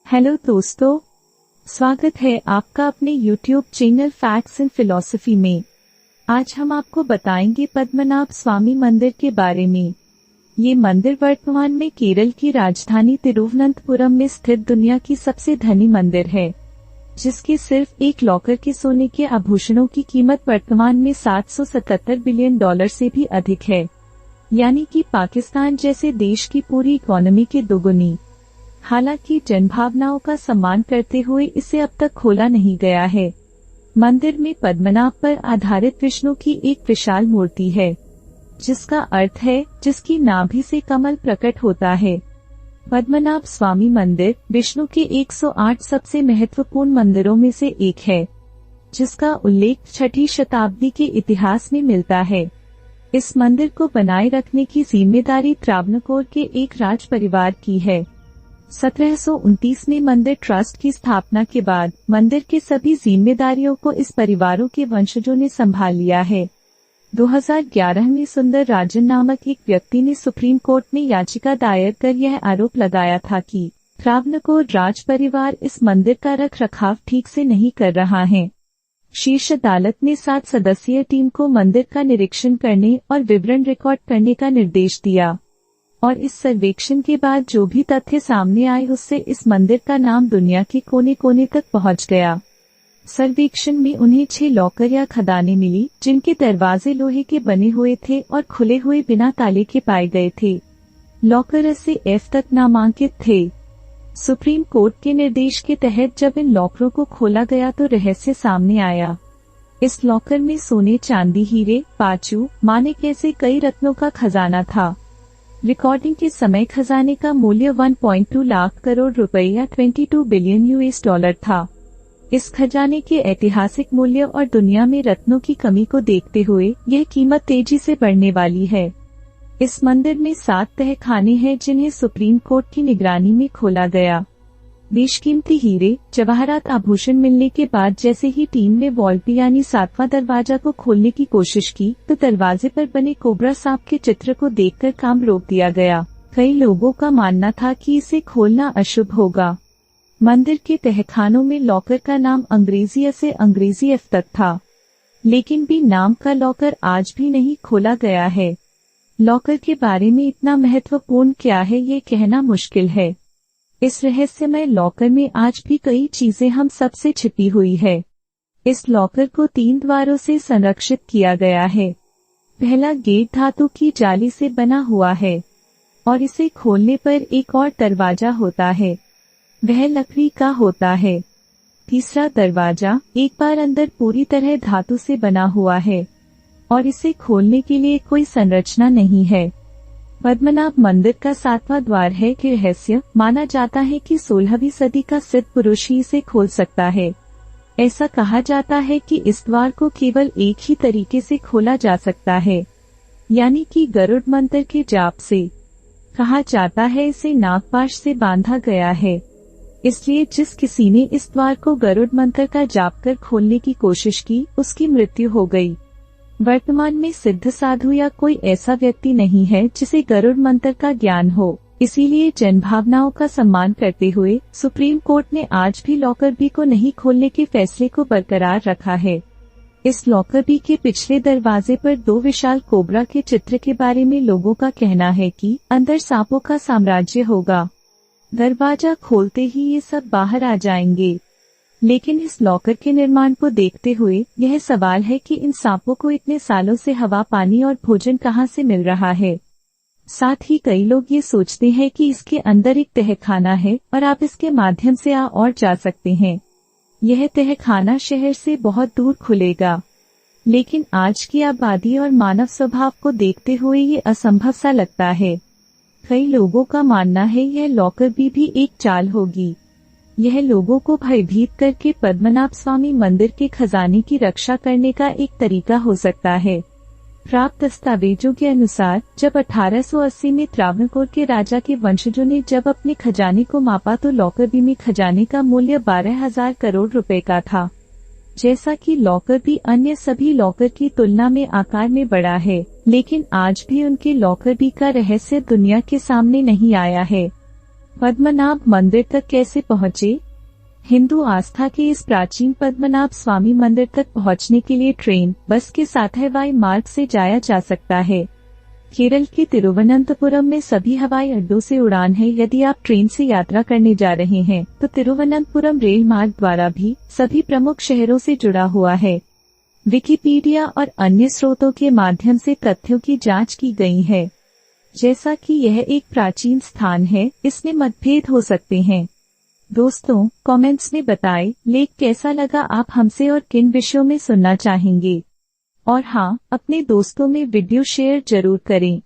Hello दोस्तों, स्वागत है आपका अपने YouTube channel facts and philosophy में। आज हम आपको बताएंगे पद्मनाभ स्वामी मंदिर के बारे में। ये मंदिर वर्तमान में केरल की राजधानी तिरुवनंतपुरम में स्थित दुनिया की सबसे धनी मंदिर है, जिसके सिर्फ एक लॉकर के सोने के आभूषणों की कीमत वर्तमान में $777 बिलियन से भी अधिक है, यानी कि पाकिस्तान जैसे देश की पूरी इकोनॉमी के दोगुनी। हालांकि जनभावनाओं का सम्मान करते हुए इसे अब तक खोला नहीं गया है। मंदिर में पद्मनाभ पर आधारित विष्णु की एक विशाल मूर्ति है, जिसका अर्थ है जिसकी नाभि से कमल प्रकट होता है। पद्मनाभ स्वामी मंदिर विष्णु के 108 सबसे महत्वपूर्ण मंदिरों में से एक है, जिसका उल्लेख 6वीं शताब्दी के इतिहास में मिलता है। इस मंदिर को बनाए रखने की जिम्मेदारी त्रावणकोर के एक राज परिवार की है। 1729 में मंदिर ट्रस्ट की स्थापना के बाद मंदिर के सभी जिम्मेदारियों को इस परिवारों के वंशजों ने संभाल लिया है। 2011 में सुंदर राजन नामक एक व्यक्ति ने सुप्रीम कोर्ट में याचिका दायर कर यह आरोप लगाया था कि त्रावणकोर राज परिवार इस मंदिर का रख रखाव ठीक से नहीं कर रहा है। शीर्ष अदालत ने 7 सदस्यीय टीम को मंदिर का निरीक्षण करने और विवरण रिकॉर्ड करने का निर्देश दिया, और इस सर्वेक्षण के बाद जो भी तथ्य सामने आए उससे इस मंदिर का नाम दुनिया के कोने कोने तक पहुंच गया। सर्वेक्षण में उन्हें 6 लॉकर या खदानें मिली, जिनके दरवाजे लोहे के बने हुए थे और खुले हुए बिना ताले के पाए गए थे। लॉकर से F तक नामांकित थे। सुप्रीम कोर्ट के निर्देश के तहत जब इन लॉकरों को खोला गया तो रहस्य सामने आया। इस लॉकर में सोने, चांदी, हीरे, पाचू, मानिक ऐसे कई रत्नों का खजाना था। रिकॉर्डिंग के समय खजाने का मूल्य 1.2 लाख करोड़ रुपए या 22 बिलियन US था। इस खजाने के ऐतिहासिक मूल्य और दुनिया में रत्नों की कमी को देखते हुए यह कीमत तेजी से बढ़ने वाली है। इस मंदिर में 7 तहखाने हैं, जिन्हें सुप्रीम कोर्ट की निगरानी में खोला गया। बेशकीमती हीरे, जवाहरात, आभूषण मिलने के बाद जैसे ही टीम ने वॉल्ट यानी 7वां दरवाजा को खोलने की कोशिश की तो दरवाजे पर बने कोबरा सांप के चित्र को देखकर काम रोक दिया गया। कई लोगों का मानना था कि इसे खोलना अशुभ होगा। मंदिर के तहखानों में लॉकर का नाम अंग्रेजी से अंग्रेजी F तक था, लेकिन भी नाम का लॉकर आज भी नहीं खोला गया है। लॉकर के बारे में इतना महत्वपूर्ण क्या है ये कहना मुश्किल है। इस रहस्यमय लॉकर में आज भी कई चीजें हम सबसे छिपी हुई है। इस लॉकर को 3 द्वारों से संरक्षित किया गया है। पहला गेट धातु की जाली से बना हुआ है और इसे खोलने पर एक और दरवाजा होता है, वह लकड़ी का होता है। तीसरा दरवाजा एक बार अंदर पूरी तरह धातु से बना हुआ है और इसे खोलने के लिए कोई संरचना नहीं है। पद्मनाभ मंदिर का 7वां द्वार है कि रहस्य माना जाता है कि 16वीं सदी का सिद्ध पुरुष ही इसे खोल सकता है। ऐसा कहा जाता है कि इस द्वार को केवल एक ही तरीके से खोला जा सकता है, यानी कि गरुड़ मंत्र के जाप से। कहा जाता है इसे नागपाश से बांधा गया है, इसलिए जिस किसी ने इस द्वार को गरुड़ मंत्र का जाप कर खोलने की कोशिश की उसकी मृत्यु हो गई। वर्तमान में सिद्ध साधु या कोई ऐसा व्यक्ति नहीं है जिसे गरुड़ मंत्र का ज्ञान हो। इसीलिए जनभावनाओं का सम्मान करते हुए सुप्रीम कोर्ट ने आज भी लॉकर बी को नहीं खोलने के फैसले को बरकरार रखा है। इस लॉकर बी के पिछले दरवाजे पर 2 विशाल कोबरा के चित्र के बारे में लोगों का कहना है कि अंदर सांपों का साम्राज्य होगा। दरवाजा खोलते ही ये सब बाहर आ जाएंगे। लेकिन इस लॉकर के निर्माण को देखते हुए यह सवाल है कि इन सांपों को इतने सालों से हवा, पानी और भोजन कहाँ से मिल रहा है। साथ ही कई लोग ये सोचते हैं कि इसके अंदर एक तहखाना है और आप इसके माध्यम से आ और जा सकते हैं। यह तहखाना शहर से बहुत दूर खुलेगा, लेकिन आज की आबादी और मानव स्वभाव को देखते हुए ये असंभव सा लगता है। कई लोगों का मानना है यह लॉकर भी एक चाल होगी। यह लोगों को भयभीत करके पद्मनाभ स्वामी मंदिर के खजाने की रक्षा करने का एक तरीका हो सकता है। प्राप्त दस्तावेजों के अनुसार जब 1880 में त्रावणकोर के राजा के वंशजों ने जब अपने खजाने को मापा तो लॉकर बी में खजाने का मूल्य 12,000 करोड़ रुपए का था। जैसा कि लॉकर बी अन्य सभी लॉकर की तुलना में आकार में बड़ा है, लेकिन आज भी उनके लॉकर बी का रहस्य दुनिया के सामने नहीं आया है। पद्मनाभ मंदिर तक कैसे पहुँचे? हिंदू आस्था के इस प्राचीन पद्मनाभ स्वामी मंदिर तक पहुंचने के लिए ट्रेन, बस के साथ हवाई मार्ग से जाया जा सकता है। केरल के तिरुवनंतपुरम में सभी हवाई अड्डों से उड़ान है। यदि आप ट्रेन से यात्रा करने जा रहे हैं तो तिरुवनंतपुरम रेल मार्ग द्वारा भी सभी प्रमुख शहरों से जुड़ा हुआ है। विकिपीडिया और अन्य स्रोतों के माध्यम से तथ्यों की जांच की गई है। जैसा कि यह एक प्राचीन स्थान है, इसमें मतभेद हो सकते हैं। दोस्तों, कमेंट्स में बताएं लेख कैसा लगा, आप हमसे और किन विषयों में सुनना चाहेंगे। और हाँ, अपने दोस्तों में वीडियो शेयर जरूर करें।